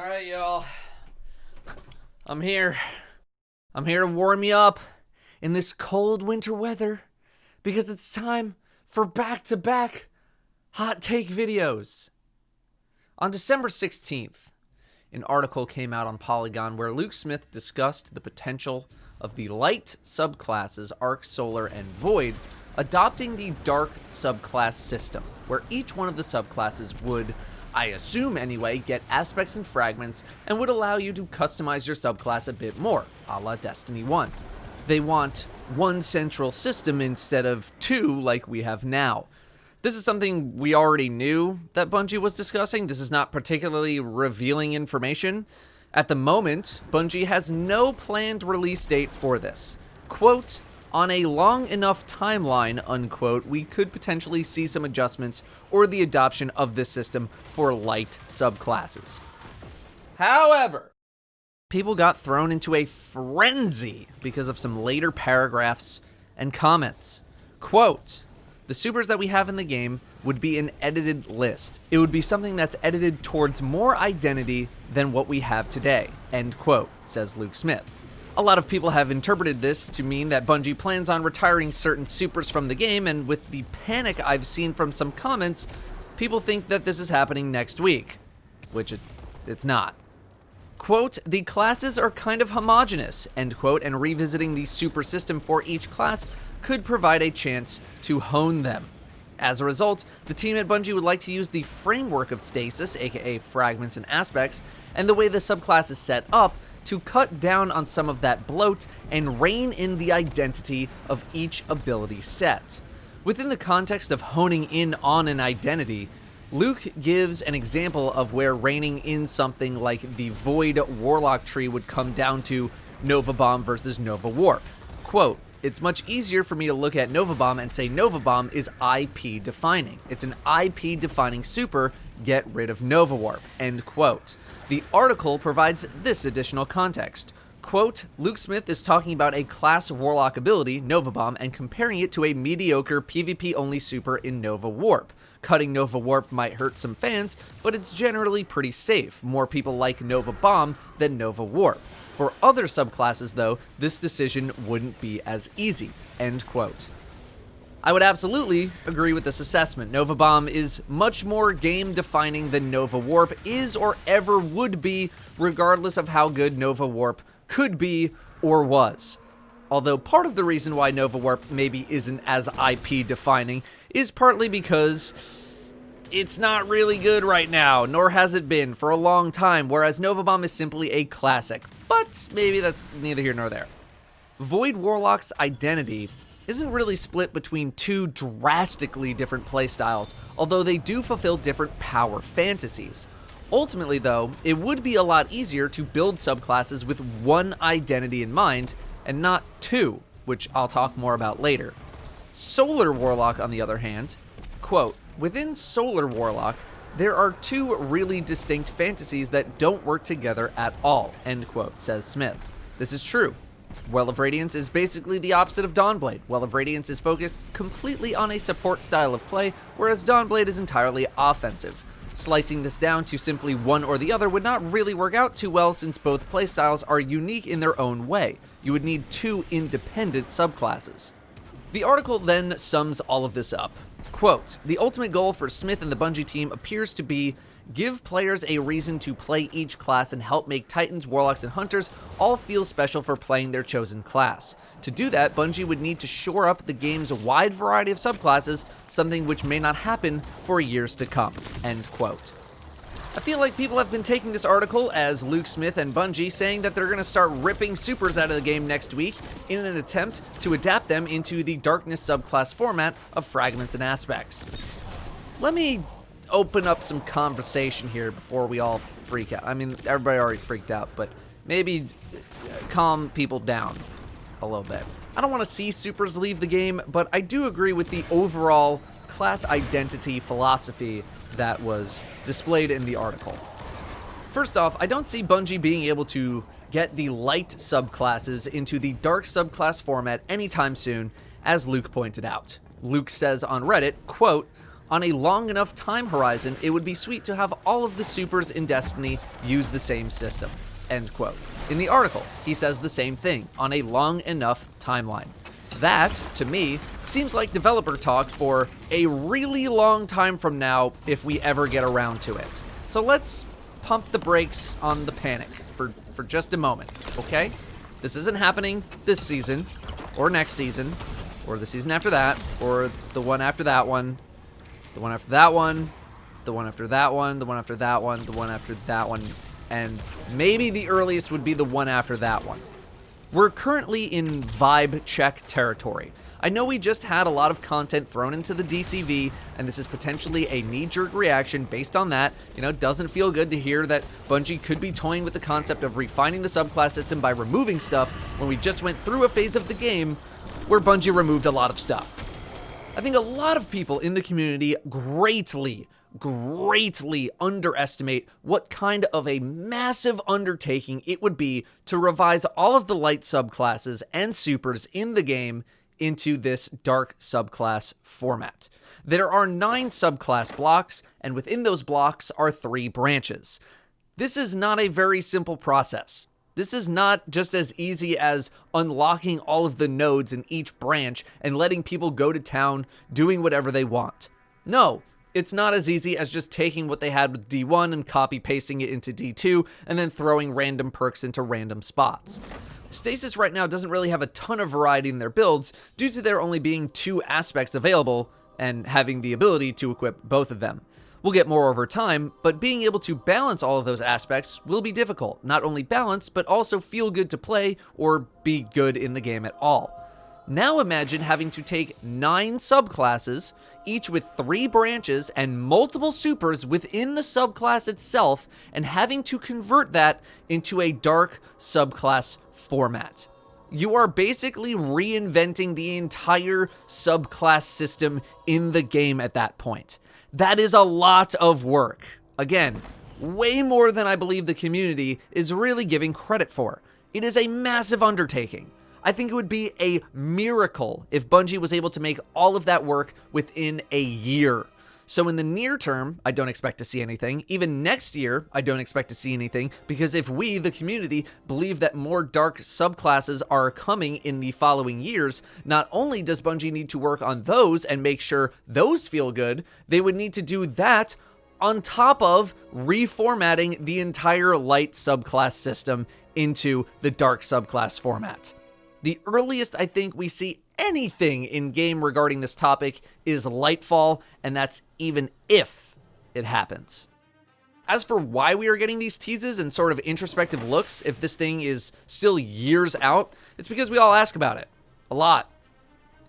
Alright, y'all. I'm here. I'm here to warm you up in this cold winter weather because it's time for back-to-back hot take videos. On December 16th, an article came out on Polygon where Luke Smith discussed the potential of the light subclasses Arc, Solar, and Void adopting the dark subclass system, where each one of the subclasses would, I assume anyway, get aspects and fragments and would allow you to customize your subclass a bit more, a la Destiny 1. They want one central system instead of two like we have now. This is something we already knew that Bungie was discussing. This is not particularly revealing information. At the moment, Bungie has no planned release date for this. Quote, on a long enough timeline, unquote, we could potentially see some adjustments or the adoption of this system for light subclasses. However, people got thrown into a frenzy because of some later paragraphs and comments. Quote, the supers that we have in the game would be an edited list. It would be something that's edited towards more identity than what we have today, end quote, says Luke Smith. A lot of people have interpreted this to mean that Bungie plans on retiring certain supers from the game, and with the panic I've seen from some comments, people think that this is happening next week, which it's not. Quote, the classes are kind of homogeneous, end quote, and revisiting the super system for each class could provide a chance to hone them. As a result, the team at Bungie would like to use the framework of Stasis, aka fragments and aspects, and the way the subclass is set up to cut down on some of that bloat and rein in the identity of each ability set. Within the context of honing in on an identity, Luke gives an example of where reining in something like the Void Warlock tree would come down to Nova Bomb versus Nova Warp. Quote, it's much easier for me to look at Nova Bomb and say Nova Bomb is IP defining. It's an IP defining super, get rid of Nova Warp, end quote. The article provides this additional context. Quote, Luke Smith is talking about a class Warlock ability, Nova Bomb, and comparing it to a mediocre PvP-only super in Nova Warp. Cutting Nova Warp might hurt some fans, but it's generally pretty safe. More people like Nova Bomb than Nova Warp. For other subclasses, though, this decision wouldn't be as easy, end quote. I would absolutely agree with this assessment. Nova Bomb is much more game-defining than Nova Warp is or ever would be, regardless of how good Nova Warp could be or was. Although part of the reason why Nova Warp maybe isn't as IP-defining is partly because it's not really good right now, nor has it been for a long time, whereas Nova Bomb is simply a classic. But maybe that's neither here nor there. Void Warlock's identity isn't really split between two drastically different playstyles, although they do fulfill different power fantasies. Ultimately, though, it would be a lot easier to build subclasses with one identity in mind, and not two, which I'll talk more about later. Solar Warlock, on the other hand, quote, within Solar Warlock, there are two really distinct fantasies that don't work together at all, end quote, says Smith. This is true. Well of Radiance is basically the opposite of Dawnblade. Well of Radiance is focused completely on a support style of play, whereas Dawnblade is entirely offensive. Slicing this down to simply one or the other would not really work out too well since both playstyles are unique in their own way. You would need two independent subclasses. The article then sums all of this up. Quote, the ultimate goal for Smith and the Bungie team appears to be give players a reason to play each class and help make Titans, Warlocks, and Hunters all feel special for playing their chosen class. To do that, Bungie would need to shore up the game's wide variety of subclasses, something which may not happen for years to come, end quote. I feel like people have been taking this article as Luke Smith and Bungie saying that they're going to start ripping supers out of the game next week in an attempt to adapt them into the Darkness subclass format of fragments and aspects. Let me open up some conversation here before we all freak out. I mean, everybody already freaked out, but maybe calm people down a little bit. I don't want to see supers leave the game, but I do agree with the overall class identity philosophy that was displayed in the article. First off, I don't see Bungie being able to get the light subclasses into the dark subclass format anytime soon, as Luke pointed out. Luke says on Reddit, quote, On a long enough time horizon, it would be sweet to have all of the supers in Destiny use the same system. End quote. In the article, he says the same thing on a long enough timeline. That, to me, seems like developer talk for a really long time from now if we ever get around to it. So let's pump the brakes on the panic for just a moment, okay? This isn't happening this season, or next season, or the season after that, or the one after that one, the one after that one, the one after that one, the one after that one, the one after that one, and maybe the earliest would be the one after that one. We're currently in vibe check territory. I know we just had a lot of content thrown into the DCV, and this is potentially a knee-jerk reaction based on that. It doesn't feel good to hear that Bungie could be toying with the concept of refining the subclass system by removing stuff when we just went through a phase of the game where Bungie removed a lot of stuff. I think a lot of people in the community greatly underestimate what kind of a massive undertaking it would be to revise all of the light subclasses and supers in the game into this dark subclass format. There are 9 subclass blocks, and within those blocks are 3 branches. This is not a very simple process. This is not just as easy as unlocking all of the nodes in each branch and letting people go to town doing whatever they want. No, it's not as easy as just taking what they had with D1 and copy-pasting it into D2 and then throwing random perks into random spots. Stasis right now doesn't really have a ton of variety in their builds due to there only being 2 aspects available and having the ability to equip both of them. We'll get more over time, but being able to balance all of those aspects will be difficult. Not only balance, but also feel good to play or be good in the game at all. Now imagine having to take 9 subclasses, each with 3 branches and multiple supers within the subclass itself, and having to convert that into a dark subclass format. You are basically reinventing the entire subclass system in the game at that point. That is a lot of work. Again, way more than I believe the community is really giving credit for. It is a massive undertaking. I think it would be a miracle if Bungie was able to make all of that work within a year. So in the near term, I don't expect to see anything. Even next year, I don't expect to see anything, because if we, the community, believe that more dark subclasses are coming in the following years, not only does Bungie need to work on those and make sure those feel good, they would need to do that on top of reformatting the entire light subclass system into the dark subclass format. The earliest I think we see anything in game regarding this topic is Lightfall, and that's even if it happens. As for why we are getting these teases and sort of introspective looks if this thing is still years out, it's because we all ask about it. A lot.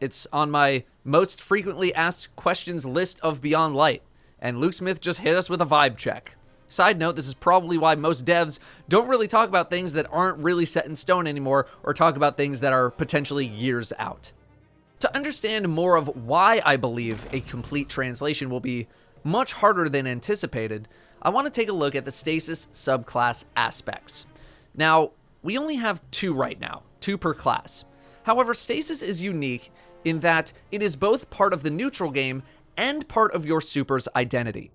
It's on my most frequently asked questions list of Beyond Light, and Luke Smith just hit us with a vibe check. Side note, this is probably why most devs don't really talk about things that aren't really set in stone anymore, or talk about things that are potentially years out. To understand more of why I believe a complete translation will be much harder than anticipated, I want to take a look at the Stasis subclass aspects. Now, we only have 2 right now, 2 per class. However, Stasis is unique in that it is both part of the neutral game and part of your super's identity.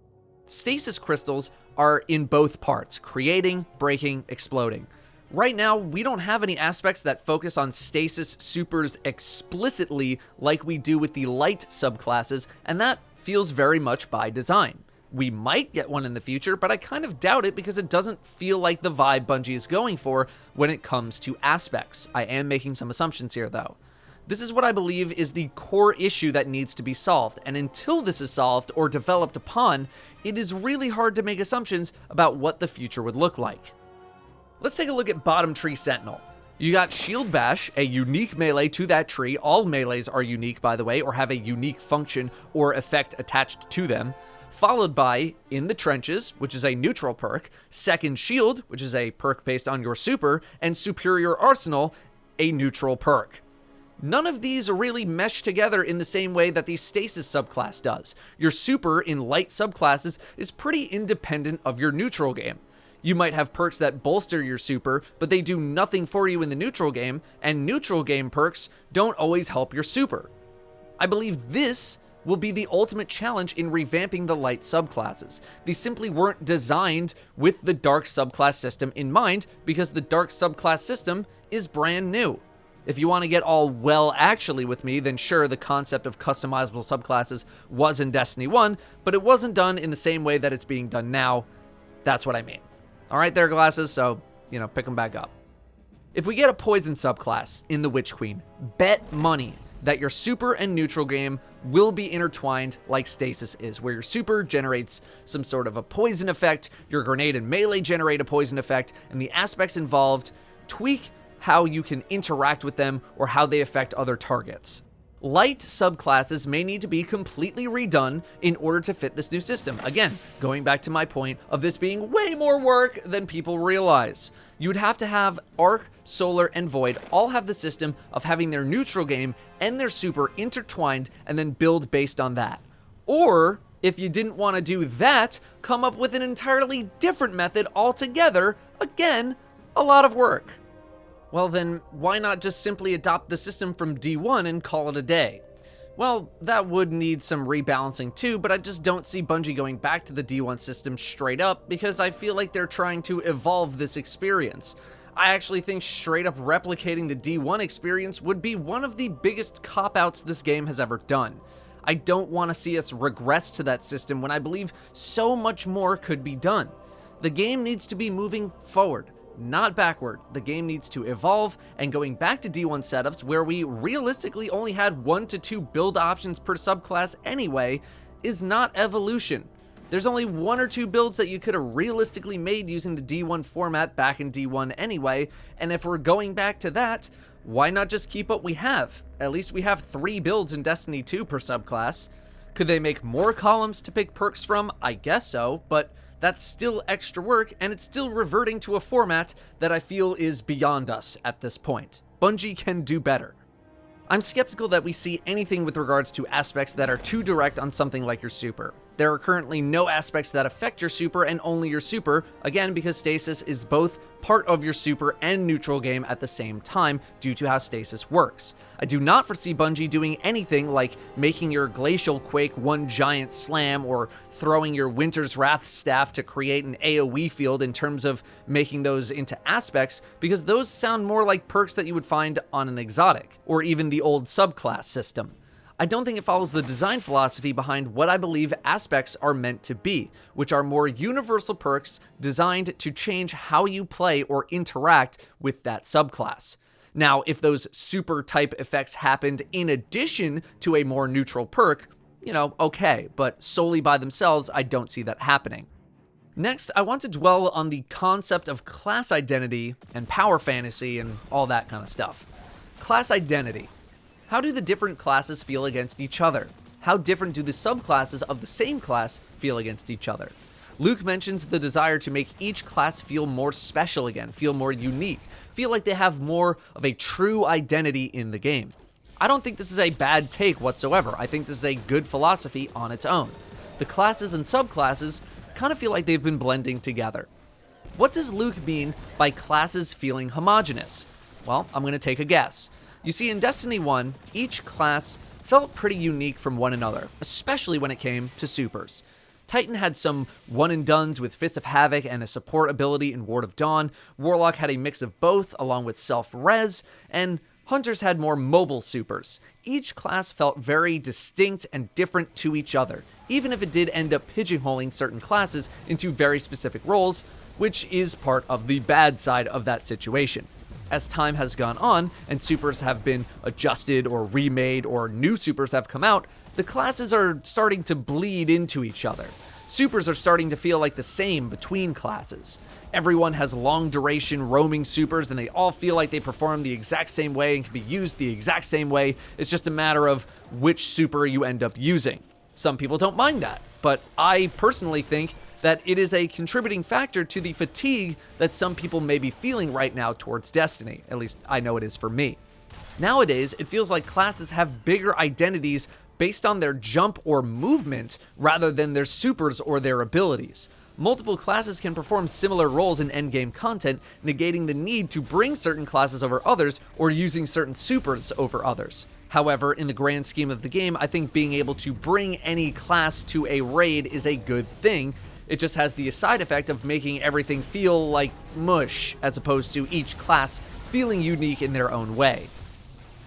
Stasis crystals are in both parts, creating, breaking, exploding. Right now, we don't have any aspects that focus on stasis supers explicitly like we do with the light subclasses, and that feels very much by design. We might get one in the future, but I kind of doubt it because it doesn't feel like the vibe Bungie is going for when it comes to aspects. I am making some assumptions here, though. This is what I believe is the core issue that needs to be solved, and until this is solved or developed upon, it is really hard to make assumptions about what the future would look like. Let's take a look at Bottom Tree Sentinel. You got Shield Bash, a unique melee to that tree. All melees are unique, by the way, or have a unique function or effect attached to them. Followed by In the Trenches, which is a neutral perk, Second Shield, which is a perk based on your super, and Superior Arsenal, a neutral perk. None of these really mesh together in the same way that the Stasis subclass does. Your super in light subclasses is pretty independent of your neutral game. You might have perks that bolster your super, but they do nothing for you in the neutral game, and neutral game perks don't always help your super. I believe this will be the ultimate challenge in revamping the light subclasses. These simply weren't designed with the dark subclass system in mind, because the dark subclass system is brand new. If you want to get all well actually with me, then sure, the concept of customizable subclasses was in Destiny 1, but it wasn't done in the same way that it's being done now. That's what I mean. Alright there, glasses, so, pick them back up. If we get a poison subclass in the Witch Queen, bet money that your super and neutral game will be intertwined like Stasis is, where your super generates some sort of a poison effect, your grenade and melee generate a poison effect, and the aspects involved tweak how you can interact with them or how they affect other targets. Light subclasses may need to be completely redone in order to fit this new system. Again, going back to my point of this being way more work than people realize. You would have to have Arc, Solar, and Void all have the system of having their neutral game and their super intertwined and then build based on that. Or, if you didn't want to do that, come up with an entirely different method altogether. Again, a lot of work. Well then, why not just simply adopt the system from D1 and call it a day? Well, that would need some rebalancing too, but I just don't see Bungie going back to the D1 system straight up, because I feel like they're trying to evolve this experience. I actually think straight up replicating the D1 experience would be one of the biggest cop-outs this game has ever done. I don't want to see us regress to that system when I believe so much more could be done. The game needs to be moving forward, not backward. The game needs to evolve, and going back to D1 setups where we realistically only had 1 to 2 build options per subclass anyway is not evolution. There's only 1 or 2 builds that you could have realistically made using the D1 format back in D1 anyway, and if we're going back to that, why not just keep what we have? At least we have 3 builds in Destiny 2 per subclass. Could they make more columns to pick perks from? I guess so, but that's still extra work, and it's still reverting to a format that I feel is beyond us at this point. Bungie can do better. I'm skeptical that we see anything with regards to aspects that are too direct on something like your super. There are currently no aspects that affect your super and only your super, again because Stasis is both part of your super and neutral game at the same time due to how Stasis works. I do not foresee Bungie doing anything like making your Glacial Quake one giant slam or throwing your Winter's Wrath staff to create an AoE field in terms of making those into aspects, because those sound more like perks that you would find on an exotic, or even the old subclass system. I don't think it follows the design philosophy behind what I believe aspects are meant to be, which are more universal perks designed to change how you play or interact with that subclass. Now, if those super type effects happened in addition to a more neutral perk, okay, but solely by themselves, I don't see that happening. Next, I want to dwell on the concept of class identity and power fantasy and all that kind of stuff. Class identity. How do the different classes feel against each other? How different do the subclasses of the same class feel against each other? Luke mentions the desire to make each class feel more special again, feel more unique, feel like they have more of a true identity in the game. I don't think this is a bad take whatsoever. I think this is a good philosophy on its own. The classes and subclasses kind of feel like they've been blending together. What does Luke mean by classes feeling homogeneous? Well, I'm going to take a guess. You see, in Destiny 1, each class felt pretty unique from one another, especially when it came to supers. Titan had some one-and-dones with Fist of Havoc and a support ability in Ward of Dawn, Warlock had a mix of both along with self-res, and Hunters had more mobile supers. Each class felt very distinct and different to each other, even if it did end up pigeonholing certain classes into very specific roles, which is part of the bad side of that situation. As time has gone on, and supers have been adjusted or remade, or new supers have come out, the classes are starting to bleed into each other. Supers are starting to feel like the same between classes. Everyone has long duration roaming supers, and they all feel like they perform the exact same way and can be used the exact same way. It's just a matter of which super you end up using. Some people don't mind that, but I personally think that it is a contributing factor to the fatigue that some people may be feeling right now towards Destiny. At least I know it is for me. Nowadays, it feels like classes have bigger identities based on their jump or movement rather than their supers or their abilities. Multiple classes can perform similar roles in endgame content, negating the need to bring certain classes over others or using certain supers over others. However, in the grand scheme of the game, I think being able to bring any class to a raid is a good thing. It just has the side effect of making everything feel like mush, as opposed to each class feeling unique in their own way.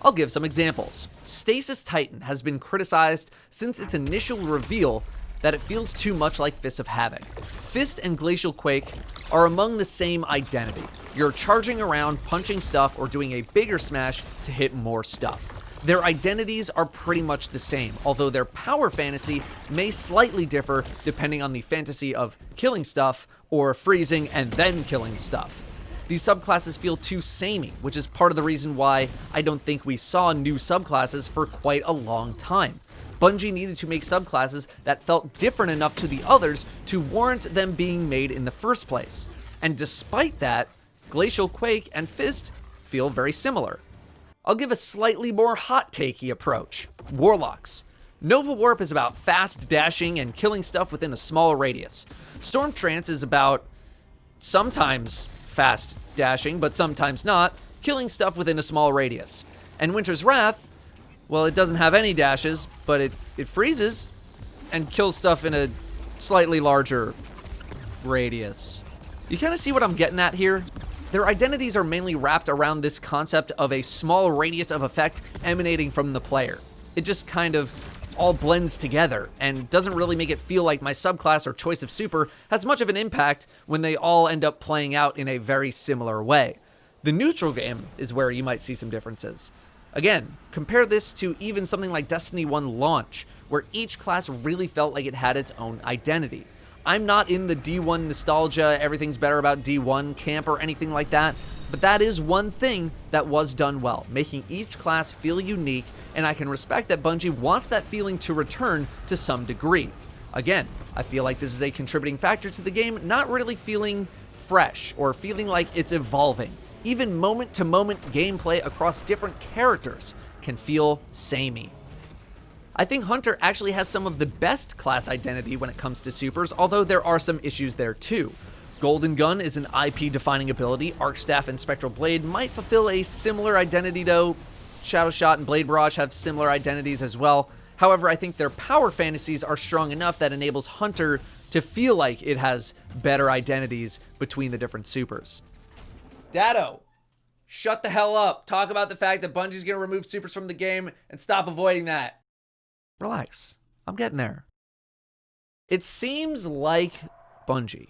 I'll give some examples. Stasis Titan has been criticized since its initial reveal that it feels too much like Fist of Havoc. Fist and Glacial Quake are among the same identity. You're charging around, punching stuff, or doing a bigger smash to hit more stuff. Their identities are pretty much the same, although their power fantasy may slightly differ depending on the fantasy of killing stuff or freezing and then killing stuff. These subclasses feel too samey, which is part of the reason why I don't think we saw new subclasses for quite a long time. Bungie needed to make subclasses that felt different enough to the others to warrant them being made in the first place. And despite that, Glacial Quake and Fist feel very similar. I'll give a slightly more hot-takey approach. Warlocks. Nova Warp is about fast dashing and killing stuff within a small radius. Storm Trance is about sometimes fast dashing, but sometimes not, killing stuff within a small radius. And Winter's Wrath, well, it doesn't have any dashes, but it freezes and kills stuff in a slightly larger radius. You kind of see what I'm getting at here? Their identities are mainly wrapped around this concept of a small radius of effect emanating from the player. It just kind of all blends together and doesn't really make it feel like my subclass or choice of super has much of an impact when they all end up playing out in a very similar way. The neutral game is where you might see some differences. Again, compare this to even something like Destiny 1 launch, where each class really felt like it had its own identity. I'm not in the D1 nostalgia, everything's better about D1 camp or anything like that, but that is one thing that was done well, making each class feel unique, and I can respect that Bungie wants that feeling to return to some degree. Again, I feel like this is a contributing factor to the game not really feeling fresh or feeling like it's evolving. Even moment-to-moment gameplay across different characters can feel samey. I think Hunter actually has some of the best class identity when it comes to supers, although there are some issues there too. Golden Gun is an IP-defining ability. Arc Staff and Spectral Blade might fulfill a similar identity though. Shadow Shot and Blade Barrage have similar identities as well. However, I think their power fantasies are strong enough that enables Hunter to feel like it has better identities between the different supers. Datto, shut the hell up. Talk about the fact that Bungie's going to remove supers from the game and stop avoiding that. Relax. I'm getting there. It seems like Bungie,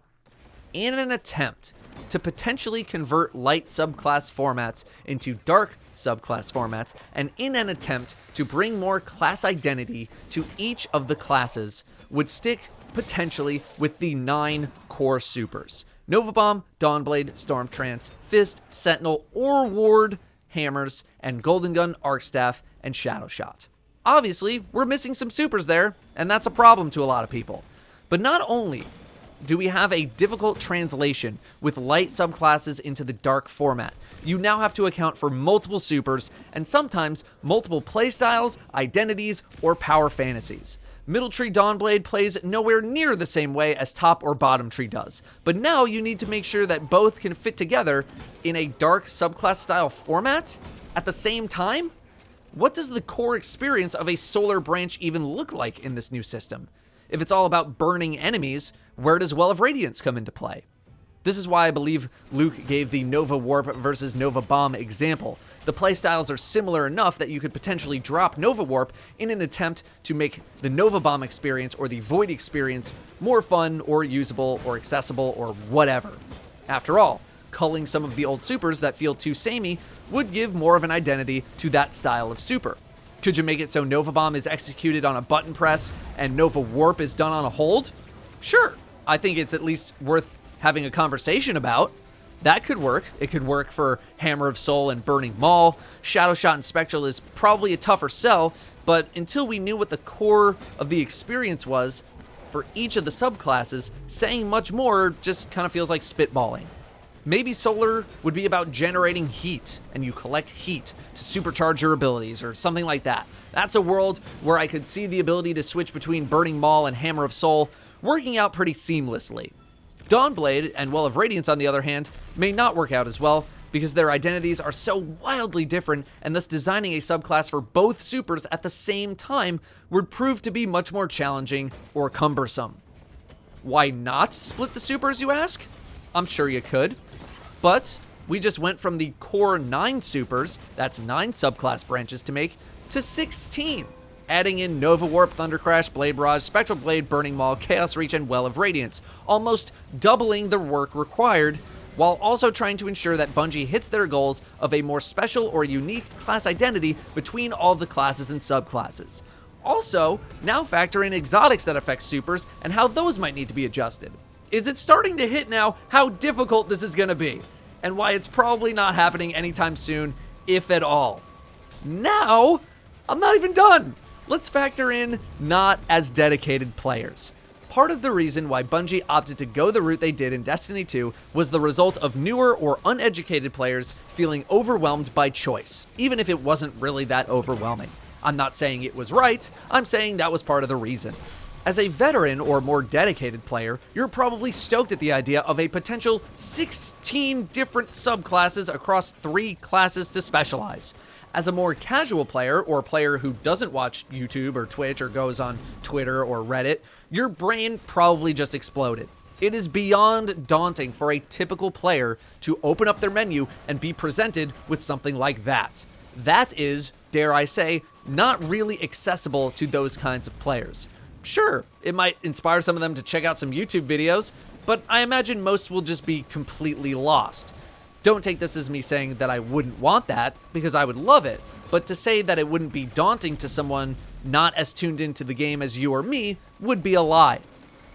in an attempt to potentially convert light subclass formats into dark subclass formats, and in an attempt to bring more class identity to each of the classes, would stick potentially with the 9 core supers. Nova Bomb, Dawnblade, Storm Trance, Fist, Sentinel, or Ward, Hammers, and Golden Gun, Arc Staff, and Shadow Shot. Obviously, we're missing some supers there, and that's a problem to a lot of people. But not only do we have a difficult translation with light subclasses into the dark format, you now have to account for multiple supers and sometimes multiple playstyles, identities, or power fantasies. Middle Tree Dawnblade plays nowhere near the same way as Top or Bottom Tree does, but now you need to make sure that both can fit together in a dark subclass style format at the same time? What does the core experience of a Solar Branch even look like in this new system? If it's all about burning enemies, where does Well of Radiance come into play? This is why I believe Luke gave the Nova Warp versus Nova Bomb example. The playstyles are similar enough that you could potentially drop Nova Warp in an attempt to make the Nova Bomb experience or the Void experience more fun or usable or accessible or whatever. After all, culling some of the old supers that feel too samey would give more of an identity to that style of super. Could you make it so Nova Bomb is executed on a button press and Nova Warp is done on a hold? Sure, I think it's at least worth having a conversation about. That could work. It could work for Hammer of Soul and Burning Maul. Shadow Shot and Spectral is probably a tougher sell, but until we knew what the core of the experience was for each of the subclasses, saying much more just kind of feels like spitballing. Maybe Solar would be about generating heat, and you collect heat to supercharge your abilities, or something like that. That's a world where I could see the ability to switch between Burning Maul and Hammer of Soul working out pretty seamlessly. Dawnblade and Well of Radiance, on the other hand, may not work out as well, because their identities are so wildly different, and thus designing a subclass for both supers at the same time would prove to be much more challenging or cumbersome. Why not split the supers, you ask? I'm sure you could, but we just went from the core 9 supers, that's 9 subclass branches to make, to 16, adding in Nova Warp, Thunder Crash, Blade Barrage, Spectral Blade, Burning Maul, Chaos Reach, and Well of Radiance, almost doubling the work required, while also trying to ensure that Bungie hits their goals of a more special or unique class identity between all the classes and subclasses. Also, now factor in exotics that affect supers and how those might need to be adjusted. Is it starting to hit now how difficult this is going to be, and why it's probably not happening anytime soon, if at all? Now, I'm not even done. Let's factor in not as dedicated players. Part of the reason why Bungie opted to go the route they did in Destiny 2 was the result of newer or uneducated players feeling overwhelmed by choice, even if it wasn't really that overwhelming. I'm not saying it was right, I'm saying that was part of the reason. As a veteran or more dedicated player, you're probably stoked at the idea of a potential 16 different subclasses across 3 classes to specialize. As a more casual player, or a player who doesn't watch YouTube or Twitch or goes on Twitter or Reddit, your brain probably just exploded. It is beyond daunting for a typical player to open up their menu and be presented with something like that. That is, dare I say, not really accessible to those kinds of players. Sure, it might inspire some of them to check out some YouTube videos, but I imagine most will just be completely lost. Don't take this as me saying that I wouldn't want that, because I would love it, but to say that it wouldn't be daunting to someone not as tuned into the game as you or me would be a lie.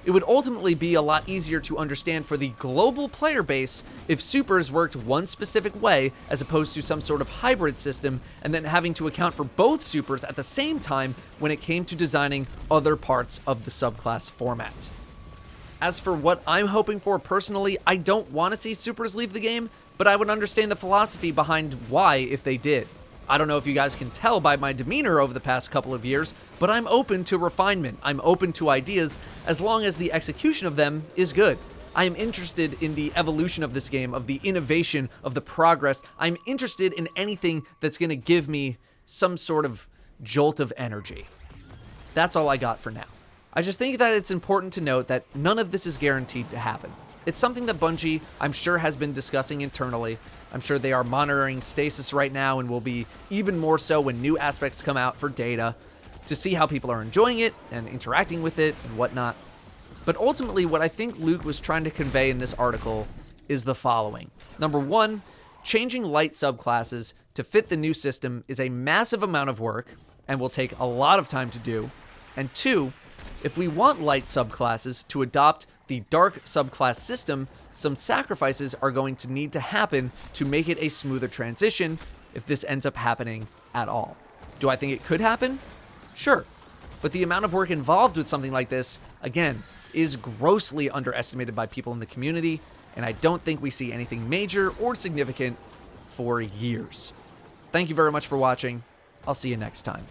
It would ultimately be a lot easier to understand for the global player base if supers worked one specific way as opposed to some sort of hybrid system, and then having to account for both supers at the same time when it came to designing other parts of the subclass format. As for what I'm hoping for personally, I don't want to see supers leave the game, but I would understand the philosophy behind why if they did. I don't know if you guys can tell by my demeanor over the past couple of years, but I'm open to refinement. I'm open to ideas as long as the execution of them is good. I am interested in the evolution of this game, of the innovation, of the progress. I'm interested in anything that's going to give me some sort of jolt of energy. That's all I got for now. I just think that it's important to note that none of this is guaranteed to happen. It's something that Bungie, I'm sure, has been discussing internally. I'm sure they are monitoring Stasis right now and will be even more so when new aspects come out for data to see how people are enjoying it and interacting with it and whatnot. But ultimately, what I think Luke was trying to convey in this article is the following. Number 1, changing light subclasses to fit the new system is a massive amount of work and will take a lot of time to do. And 2, if we want light subclasses to adopt the dark subclass system, some sacrifices are going to need to happen to make it a smoother transition if this ends up happening at all. Do I think it could happen? Sure. But the amount of work involved with something like this, again, is grossly underestimated by people in the community, and I don't think we see anything major or significant for years. Thank you very much for watching. I'll see you next time.